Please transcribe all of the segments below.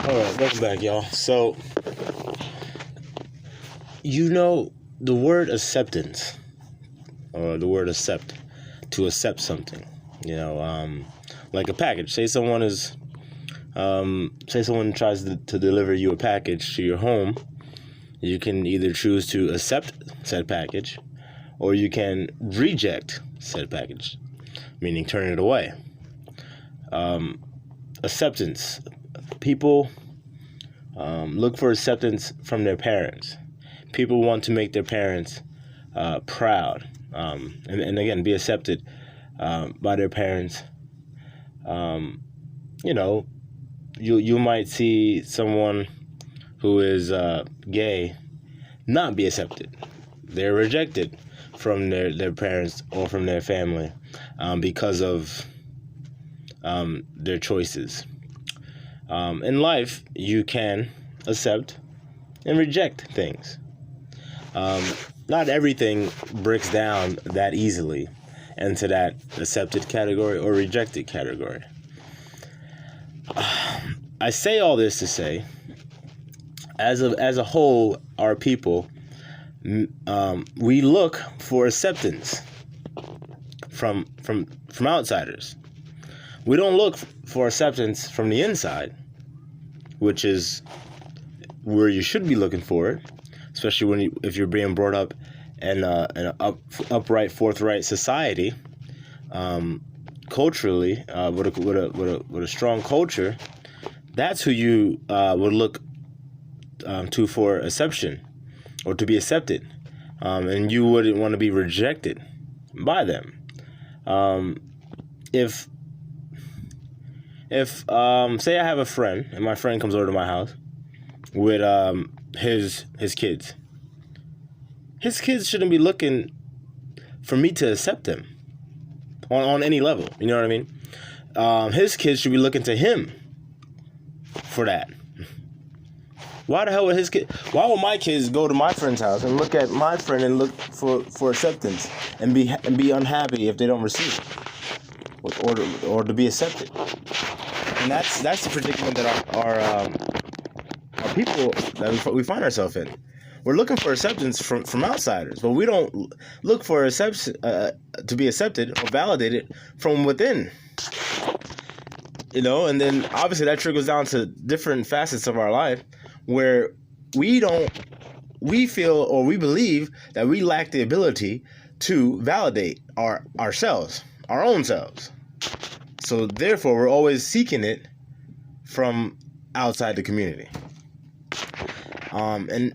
All right, welcome back, y'all. So, the word acceptance, or the word accept, to accept something, like a package. Say someone tries to deliver you a package to your home. You can either choose to accept said package, or you can reject said package, meaning turn it away. Acceptance. People look for acceptance from their parents. People want to make their parents proud, and again, be accepted by their parents. You might see someone who is gay not be accepted. They're rejected from their parents or from their family because of their choices. In life, you can accept and reject things. Not everything breaks down that easily into that accepted category or rejected category. I say all this to say, as a whole, our people, we look for acceptance from outsiders. We don't look for acceptance from the inside, which is where you should be looking for it, especially if you're being brought up in an upright, forthright society, culturally, with a strong culture. That's who you would look to for acceptance, or to be accepted, and you wouldn't want to be rejected by them. If say I have a friend and my friend comes over to my house with his kids. His kids shouldn't be looking for me to accept them on any level. You know what I mean? His kids should be looking to him for that. Why the hell would why would my kids go to my friend's house and look at my friend and look for acceptance and be unhappy if they don't receive it or to be accepted? And that's the predicament that our people that we find ourselves in. We're looking for acceptance from outsiders, but we don't look for to be accepted or validated from within. And then obviously that trickles down to different facets of our life where we feel or we believe that we lack the ability to validate ourselves, our own selves. So therefore, we're always seeking it from outside the community. And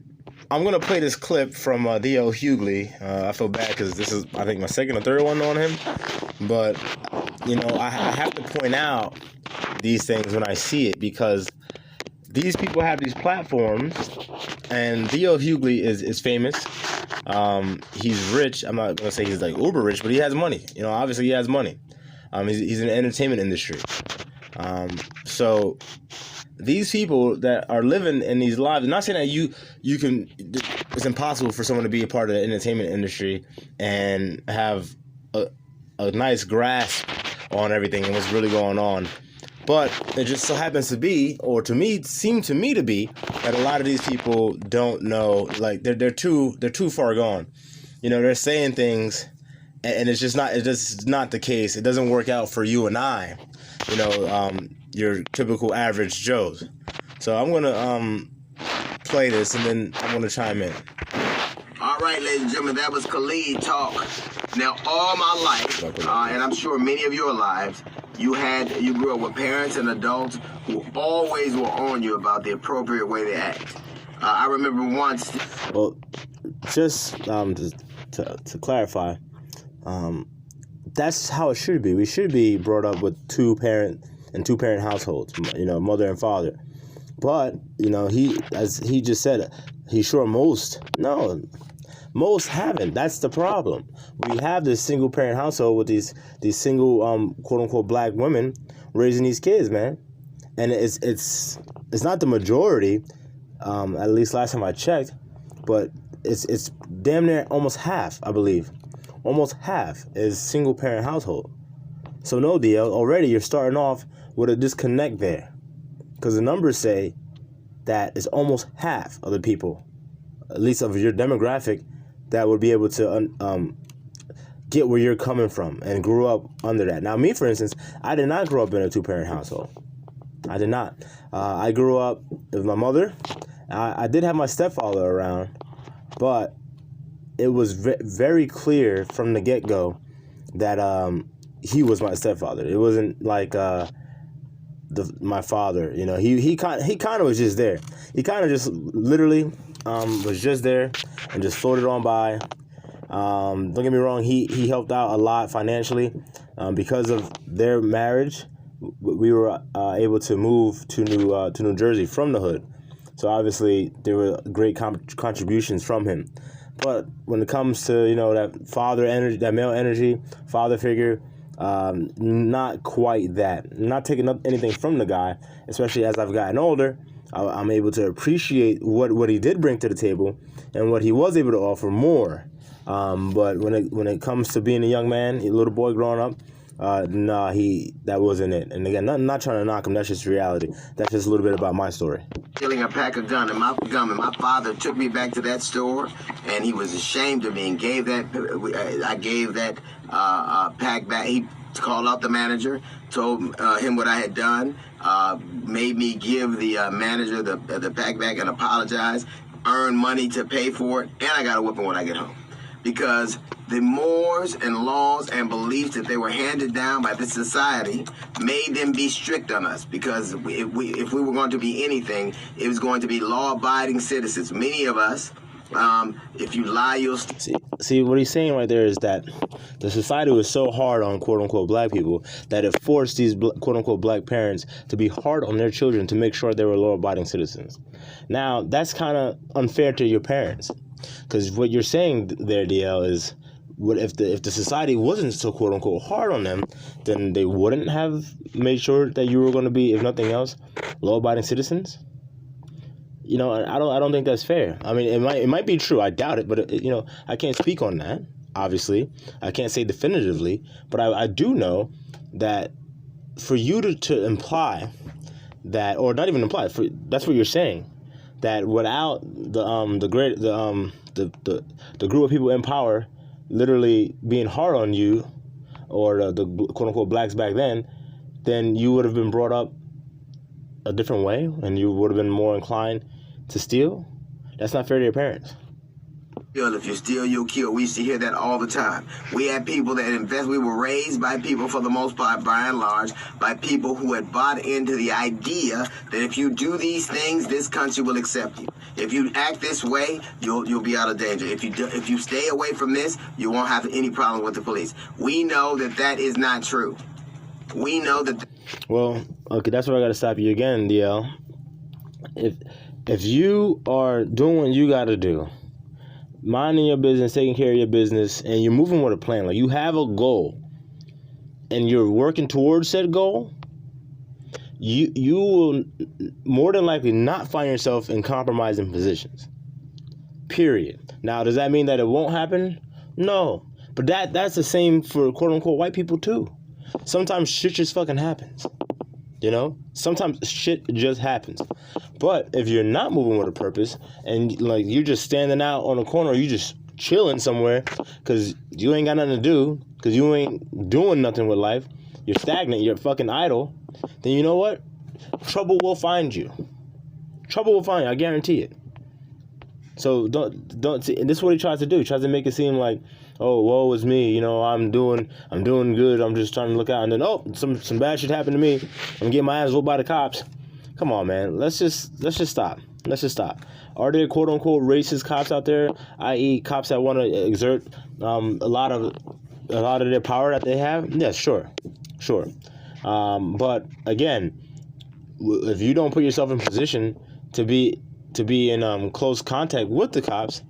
I'm going to play this clip from D.L. Hughley. I feel bad because this is, I think, my second or third one on him. But, I have to point out these things when I see it because these people have these platforms, and D.L. Hughley is famous. He's rich. I'm not going to say he's like uber rich, but he has money. Obviously he has money. He's in the entertainment industry. So these people that are living in these lives, I'm not saying that you can, it's impossible for someone to be a part of the entertainment industry and have a nice grasp on everything and what's really going on. But it just so happens to be, or to me, seemed to me to be, that a lot of these people don't know, like they're too far gone. They're saying things, and it's just not the case. It doesn't work out for you and I, your typical average Joes. So I'm gonna play this, and then I'm gonna chime in. All right, ladies and gentlemen, that was Khalid talk. Now, all my life, and I'm sure many of your lives, you grew up with parents and adults who always were on you about the appropriate way to act. I remember once. Well, just to clarify, that's how it should be. We should be brought up with two-parent households, mother and father. But as he just said, he's sure most haven't. That's the problem. We have this single parent household with these single quote unquote black women raising these kids, man. And it's not the majority, at least last time I checked, but it's damn near almost half, I believe. Almost half is single parent household. So no deal. Already you're starting off with a disconnect there. Because the numbers say that it's almost half of the people, at least of your demographic, that would be able to get where you're coming from and grew up under that. Now, me, for instance, I did not grow up in a two-parent household. I did not. I grew up with my mother. I did have my stepfather around, but it was very clear from the get-go that he was my stepfather. It wasn't like my father. You know, he kind of was just there. He kind of just literally was just there and just floated on by. Don't get me wrong. He helped out a lot financially because of their marriage. We were able to move to New Jersey from the hood. So obviously there were great contributions from him. But when it comes to, you know, that father energy, that male energy, father figure, not quite that. Not taking up anything from the guy, especially as I've gotten older. I'm able to appreciate what he did bring to the table and what he was able to offer more. But when it comes to being a young man, a little boy growing up, that wasn't it. And again, not trying to knock him. That's just reality. That's just a little bit about my story. Stealing a pack of gum, and my father took me back to that store, and he was ashamed of me and gave that. I gave that pack back. He called out the manager, told him what I had done, made me give the manager the pack back and apologize, earn money to pay for it, and I got a whipping when I get home. Because the mores and laws and beliefs that they were handed down by this society made them be strict on us. Because if we were going to be anything, it was going to be law-abiding citizens. Many of us, if you lie, you'll... See, what he's saying right there is that the society was so hard on quote-unquote black people that it forced these quote-unquote black parents to be hard on their children to make sure they were law-abiding citizens. Now, that's kind of unfair to your parents. Because what you're saying there, DL, is what if the society wasn't so quote unquote hard on them, then they wouldn't have made sure that you were going to be, if nothing else, law-abiding citizens. You know, I don't think that's fair. I mean, it might be true. I doubt it, but you know, I can't speak on that. Obviously, I can't say definitively, but I do know that for you to imply that, or not even imply, that's what you're saying. That without the group of people in power literally being hard on you, or the quote unquote blacks back then you would have been brought up a different way and you would have been more inclined to steal. That's not fair to your parents. If you steal, you'll kill. We used to hear that all the time. We had people that invest. We were raised by people, for the most part, by and large, by people who had bought into the idea that if you do these things, this country will accept you. If you act this way, you'll be out of danger. If you stay away from this, you won't have any problem with the police. We know that is not true. We know that. Well, okay, that's where I got to stop you again, DL. If you are doing what you got to do, minding your business, taking care of your business, and you're moving with a plan, like you have a goal and you're working towards said goal, you will more than likely not find yourself in compromising positions. Period. Now, does that mean that it won't happen? No. But that's the same for quote unquote white people too. Sometimes shit just fucking happens. You know, sometimes shit just happens. But if you're not moving with a purpose and like you're just standing out on a corner, or you just chilling somewhere because you ain't got nothing to do, because you ain't doing nothing with life, you're stagnant, you're fucking idle, then you know what? Trouble will find you. Trouble will find you. I guarantee it. So don't see, and this is what he tries to do. He tries to make it seem like, oh, woe is me, you know, I'm doing good, I'm just trying to look out, and then some bad shit happened to me, I'm getting my ass whooped by the cops. Come on, man, let's just stop. Are there quote unquote racist cops out there, i.e. cops that want to exert a lot of their power that they have? Yes, sure. But again, if you don't put yourself in position to be in close contact with the cops,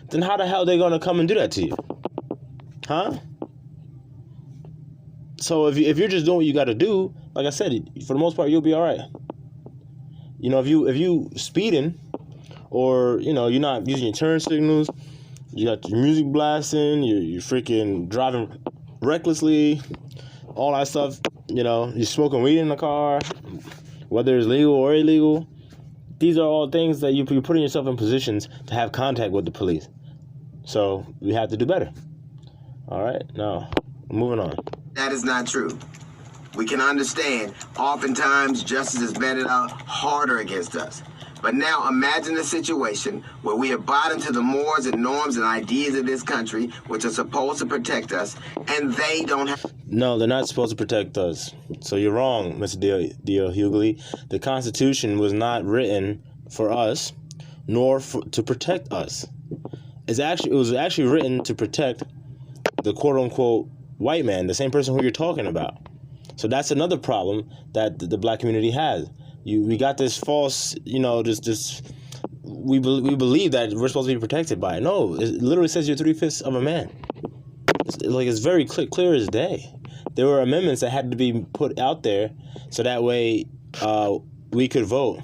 then how the hell are they going to come and do that to you? Huh? So if you're just doing what you got to do, like I said, for the most part, you'll be all right. You know, if you speeding, or you know, you're not using your turn signals, you got your music blasting, you're freaking driving recklessly, all that stuff. You know, you're smoking weed in the car, whether it's legal or illegal, these are all things that you're putting yourself in positions to have contact with the police. So we have to do better. All right, now moving on. That is not true. We can understand oftentimes justice is meted out harder against us. But now imagine a situation where we abide into the mores and norms and ideas of this country, which are supposed to protect us, and they don't have... No, they're not supposed to protect us. So you're wrong, Mr. D.L. Hughley. The Constitution was not written for us, nor to protect us. It was actually written to protect the quote-unquote white man, the same person who you're talking about. So that's another problem that the black community has. We got this false, we believe that we're supposed to be protected by it. No, it literally says you're 3/5 of a man. It's very clear as day. There were amendments that had to be put out there so that way we could vote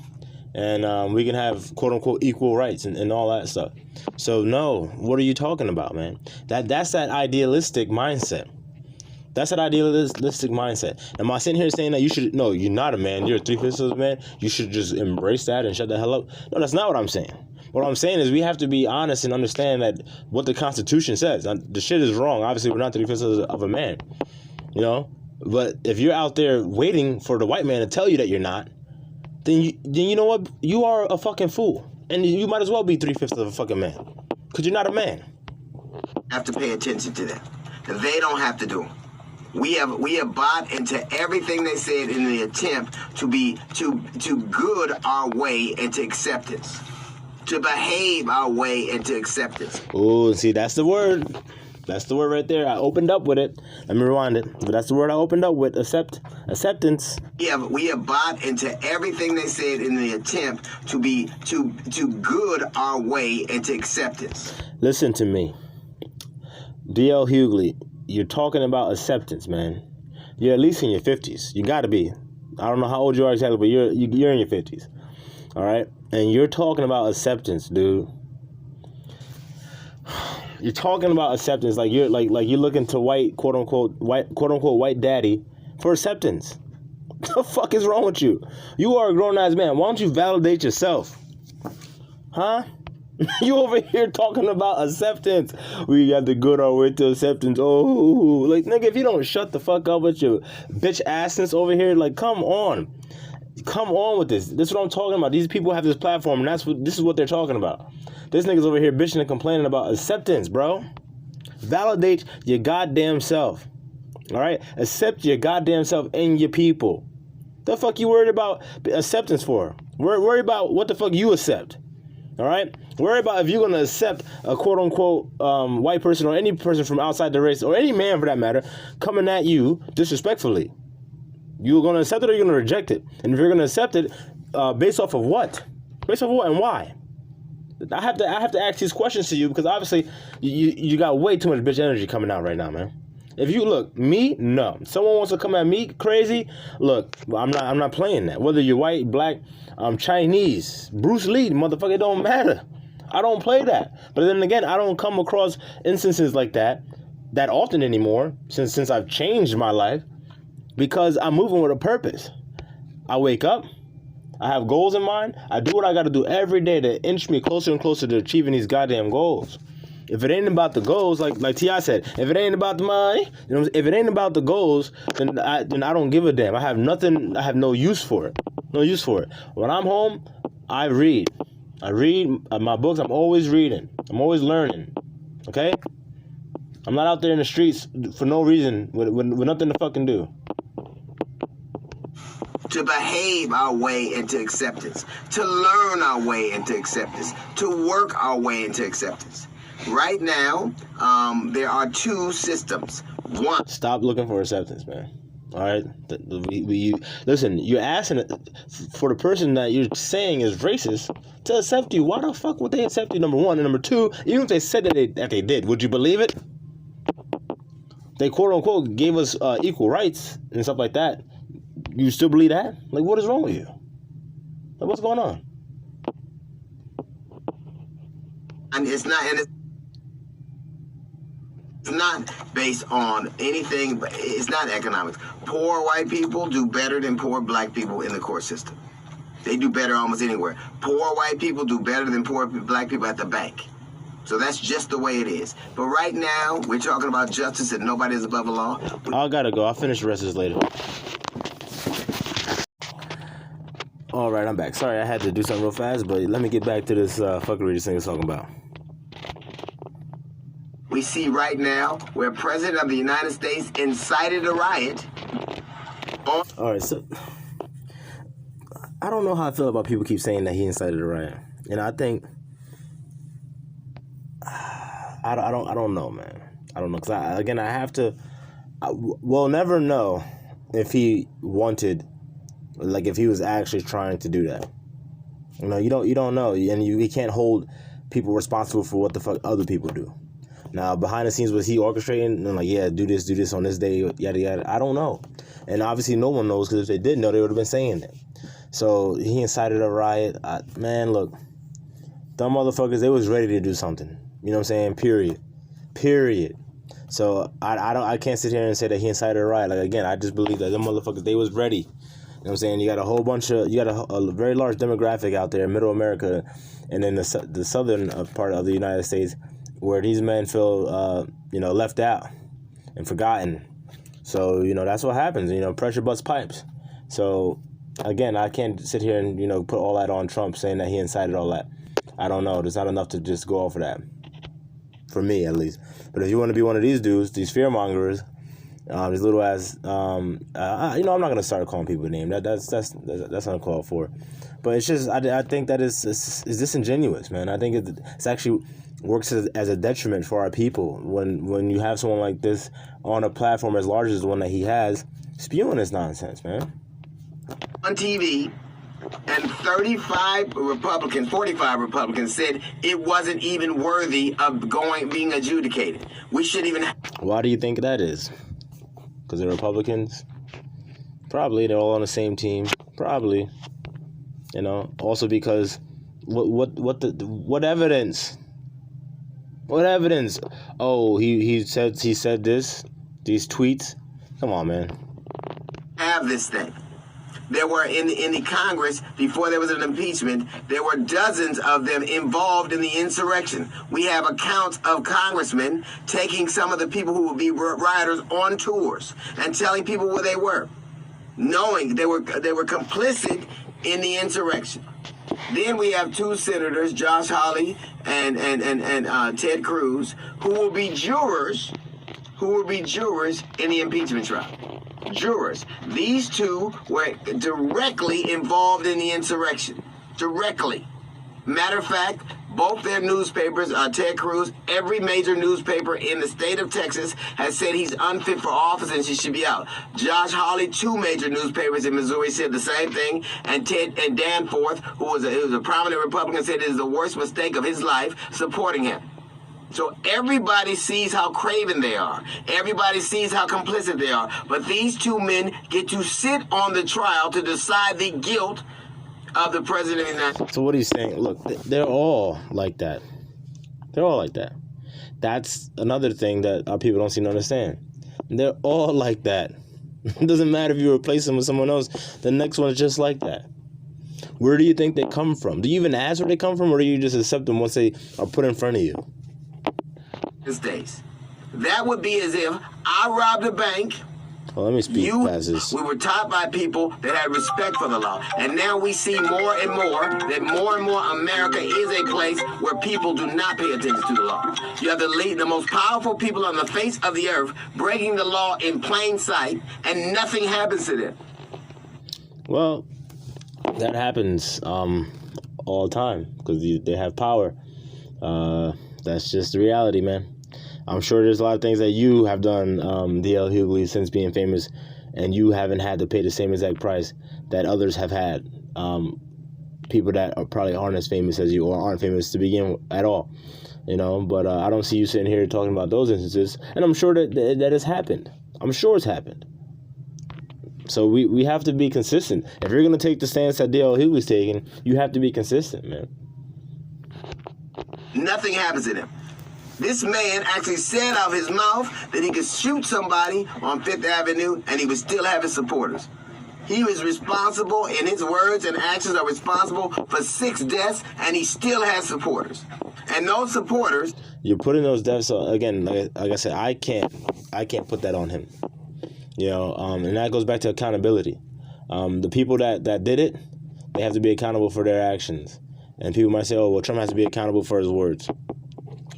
and we can have quote unquote equal rights and all that stuff. So no, what are you talking about, man? That's that idealistic mindset. That's an idealistic mindset. Am I sitting here saying that no, you're not a man, you're 3/5 of a man, you should just embrace that and shut the hell up? No, that's not what I'm saying. What I'm saying is we have to be honest and understand that what the Constitution says. Now, the shit is wrong. Obviously, we're not 3/5 of a man, But if you're out there waiting for the white man to tell you that you're not, then you know what? You are a fucking fool. And you might as well be 3/5 of a fucking man. Because you're not a man. Have to pay attention to that. They don't have to do it. We have bought into everything they said in the attempt to good our way into acceptance, to behave our way into acceptance. Oh, see, that's the word. That's the word right there. I opened up with it. Let me rewind it. But that's the word I opened up with. Acceptance. We have bought into everything they said in the attempt to good our way into acceptance. Listen to me, D.L. Hughley. You're talking about acceptance, man. You're at least in your 50s. You got to be. I don't know how old you are exactly, but you're in your 50s. All right? And you're talking about acceptance, dude. You're talking about acceptance like you're looking to quote unquote white daddy for acceptance. What the fuck is wrong with you? You are a grown ass man. Why don't you validate yourself? Huh? You over here talking about acceptance. We got to good our way to acceptance. Oh, nigga, if you don't shut the fuck up with your bitch assness over here, come on with this. This is what I'm talking about. These people have this platform, and this is what they're talking about. This nigga's over here bitching and complaining about acceptance, bro. Validate your goddamn self. All right, accept your goddamn self and your people. The fuck you worried about acceptance for? Worry about what the fuck you accept. All right? Worry about if you're going to accept a quote-unquote white person or any person from outside the race, or any man for that matter, coming at you disrespectfully. You're going to accept it or you're going to reject it. And if you're going to accept it, based off of what? Based off of what and why? I have to ask these questions to you because obviously you got way too much bitch energy coming out right now, man. If you look, me, no. Someone wants to come at me crazy, look, I'm not playing that. Whether you're white, black, Chinese, Bruce Lee, motherfucker, it don't matter. I don't play that. But then again, I don't come across instances like that often anymore since I've changed my life because I'm moving with a purpose. I wake up, I have goals in mind, I do what I got to do every day to inch me closer and closer to achieving these goddamn goals. If it ain't about the goals, like T.I. said, if it ain't about the money, if it ain't about the goals, then I don't give a damn. I have nothing. I have no use for it. No use for it. When I'm home, I read. I read my books. I'm always reading. I'm always learning. Okay? I'm not out there in the streets for no reason with nothing to fucking do. To behave our way into acceptance. To learn our way into acceptance. To work our way into acceptance. Right now, there are two systems. One. Stop looking for acceptance, man. All right? Listen, you're asking for the person that you're saying is racist to accept you. Why the fuck would they accept you, number one? And number two, even if they said that they did, would you believe it? They quote-unquote gave us equal rights and stuff like that. You still believe that? What is wrong with you? What's going on? And it's not... It's not based on anything, but it's not economics. Poor white people do better than poor black people in the court system. They do better almost anywhere. Poor white people do better than poor black people at the bank. So that's just the way it is. But right now, we're talking about justice and nobody is above the law. I gotta go. I'll finish the rest of this later. All right, I'm back. Sorry, I had to do something real fast, but let me get back to this fuckery this thing is talking about. We see right now where President of the United States incited a riot. All right, so I don't know how I feel about people keep saying that he incited a riot. And I think I don't know, man. I don't know, because I have to. We'll never know if he wanted, like, if he was actually trying to do that. You know, you don't know, and you can't hold people responsible for what the fuck other people do. Now, behind the scenes, was he orchestrating and like, yeah, do this on this day, yada yada? I don't know, and obviously no one knows, because if they did know, they would have been saying that. So he incited a riot. Man, look, dumb motherfuckers, they was ready to do something. You know what I'm saying? Period. So I can't sit here and say that he incited a riot. Like, again, I just believe that them motherfuckers, they was ready. You know what I'm saying? You got a very large demographic out there in Middle America, and then the southern part of the United States, where these men feel left out and forgotten. So that's what happens. Pressure busts pipes. So again, I can't sit here and put all that on Trump, saying that he incited all that. I don't know. There's not enough to just go off of that, for me at least. But if you want to be one of these dudes, these fearmongers, these little ass, I'm not gonna start calling people names. That's uncalled for. But it's just I think that is disingenuous, man. I think it's actually works as a detriment for our people when you have someone like this on a platform as large as the one that he has, spewing this nonsense, man. On TV, and 45 Republicans said it wasn't even worthy of being adjudicated. We should even. Why do you think that is? Because they're Republicans? Probably. They're all on the same team. Probably. Also because what evidence? What evidence? Oh, he said this. These tweets. Come on, man. Have this thing. There were in the Congress, before there was an impeachment, there were dozens of them involved in the insurrection. We have accounts of congressmen taking some of the people who would be rioters on tours and telling people where they were, knowing they were complicit in the insurrection. Then we have two senators, Josh Hawley and Ted Cruz, who will be jurors in the impeachment trial. Jurors. These two were directly involved in the insurrection. Directly. Matter of fact, both their newspapers, Ted Cruz, every major newspaper in the state of Texas has said he's unfit for office and he should be out. Josh Hawley, two major newspapers in Missouri said the same thing, and Danforth, who was a prominent Republican, said it is the worst mistake of his life, supporting him. So everybody sees how craven they are. Everybody sees how complicit they are. But these two men get to sit on the trial to decide the guilt of the president of the United States. So what he's saying, look, they're all like that. They're all like that. That's another thing that our people don't seem to understand. They're all like that. It doesn't matter if you replace them with someone else. The next one's just like that. Where do you think they come from? Do you even ask where they come from, or do you just accept them once they are put in front of you? Days. That would be as if I robbed a bank. Well, let me speak past this. We were taught by people that had respect for the law. And now we see more and more that more and more America is a place where people do not pay attention to the law. You have the most powerful people on the face of the earth breaking the law in plain sight, and nothing happens to them. Well, that happens all the time because they have power. That's just the reality, man. I'm sure there's a lot of things that you have done, D.L. Hughley, since being famous, and you haven't had to pay the same exact price that others have had. People that probably aren't as famous as you, or aren't famous to begin with at all. But I don't see you sitting here talking about those instances, and I'm sure that has happened. I'm sure it's happened. So we have to be consistent. If you're going to take the stance that D.L. Hughley's taking, you have to be consistent, man. Nothing happens to them. This man actually said out of his mouth that he could shoot somebody on Fifth Avenue and he would still have his supporters. He was responsible, and his words and actions are responsible for 6 deaths, and he still has supporters. And those supporters... You're putting those deaths on, again, like I said, I can't put that on him. You know, and that goes back to accountability. The people that did it, they have to be accountable for their actions. And people might say, oh, well, Trump has to be accountable for his words.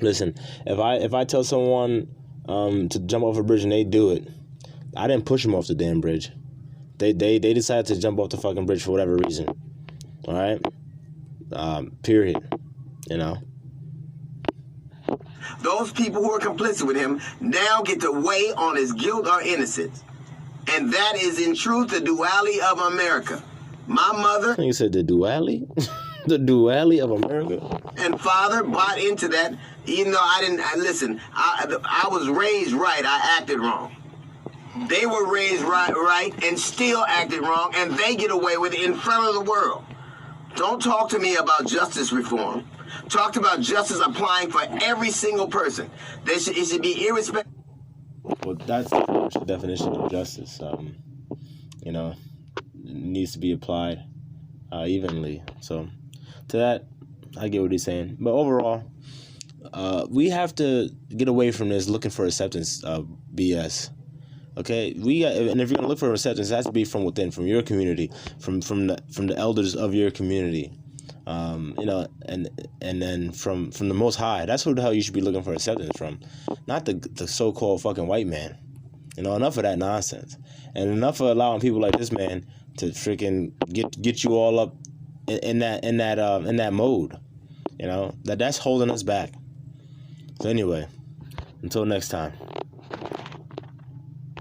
Listen, if I tell someone to jump off a bridge and they do it, I didn't push them off the damn bridge. They decided to jump off the fucking bridge for whatever reason. All right? Period. You know? Those people who are complicit with him now get to weigh on his guilt or innocence. And that is, in truth, the duality of America. My mother... You said the duality? The duality of America? And father bought into that, even though I didn't... Listen, I was raised right. I acted wrong. They were raised right and still acted wrong, and they get away with it in front of the world. Don't talk to me about justice reform. Talk about justice applying for every single person. It should be irrespective. Well, that's the definition of justice. You know, it needs to be applied evenly. So, to that, I get what he's saying. But overall, we have to get away from this looking for acceptance BS. Okay, and if you're gonna look for acceptance, it has to be from within, from your community, from the elders of your community, you know, and then from the Most High. That's who the hell you should be looking for acceptance from, not the so-called fucking white man. You know, enough of that nonsense, and enough of allowing people like this man to freaking get you all up in that mode. You know, that's holding us back. So anyway, until next time.